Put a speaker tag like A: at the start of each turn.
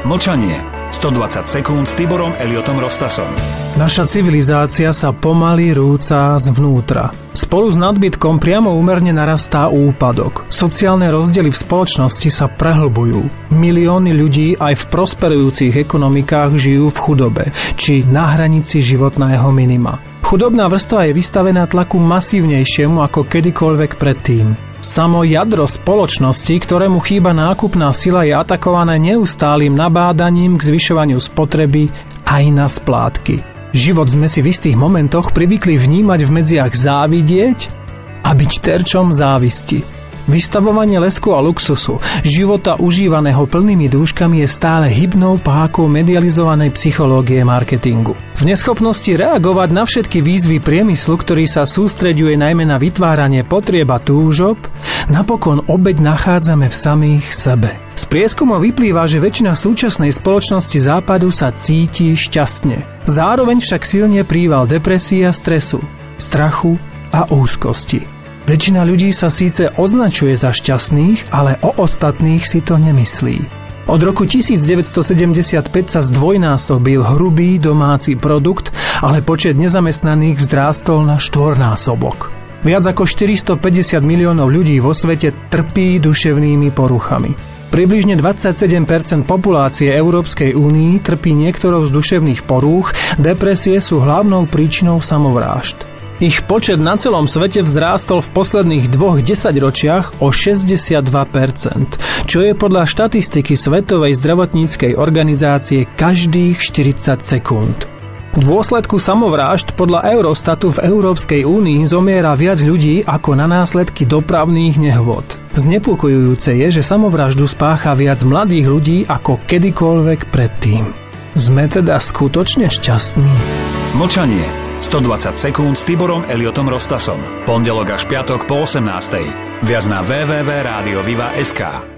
A: Mlčanie. 120 sekúnd s Tiborom Eliotom Rostasom.
B: Naša civilizácia sa pomaly rúca zvnútra. Spolu s nadbytkom priamo úmerne narastá úpadok. Sociálne rozdiely v spoločnosti sa prehlbujú. Milióny ľudí aj v prosperujúcich ekonomikách žijú v chudobe, či na hranici životného minima. Chudobná vrstva je vystavená tlaku masívnejšiemu ako kedykoľvek predtým. Samo jadro spoločnosti, ktorému chýba nákupná sila, je atakované neustálým nabádaním k zvyšovaniu spotreby aj na splátky. Život sme si v istých momentoch privykli vnímať v medziach závidieť a byť terčom závisti. Vystavovanie lesku a luxusu, života užívaného plnými dúškami je stále hybnou pákou medializovanej psychológie marketingu. V neschopnosti reagovať na všetky výzvy priemyslu, ktorý sa sústreďuje najmä na vytváranie potrieb a túžob, napokon obeť nachádzame v samých sebe. Z prieskumov vyplýva, že väčšina súčasnej spoločnosti západu sa cíti šťastne. Zároveň však silne príval depresie a stresu, strachu a úzkosti. Väčšina ľudí sa síce označuje za šťastných, ale o ostatných si to nemyslí. Od roku 1975 sa zdvojnásobil hrubý domáci produkt, ale počet nezamestnaných vzrástol na štvornásobok. Viac ako 450 miliónov ľudí vo svete trpí duševnými poruchami. Približne 27% populácie Európskej únii trpí niektorou z duševných porúch, depresie sú hlavnou príčinou samovrážd. Ich počet na celom svete vzrástol v posledných 2 desaťročiach o 62%, čo je podľa štatistiky Svetovej zdravotníckej organizácie každých 40 sekúnd. V dôsledku samovrážd podľa Eurostatu v Európskej únii zomiera viac ľudí ako na následky dopravných nehôd. Znepokojujúce je, že samovraždu spácha viac mladých ľudí ako kedykoľvek predtým. Sme teda skutočne šťastní?
A: Mlčanie. 120 sekúnd s Tiborom Eliotom Rostasom. Pondelok až piatok po 18:00. Viac na www.radioviva.sk.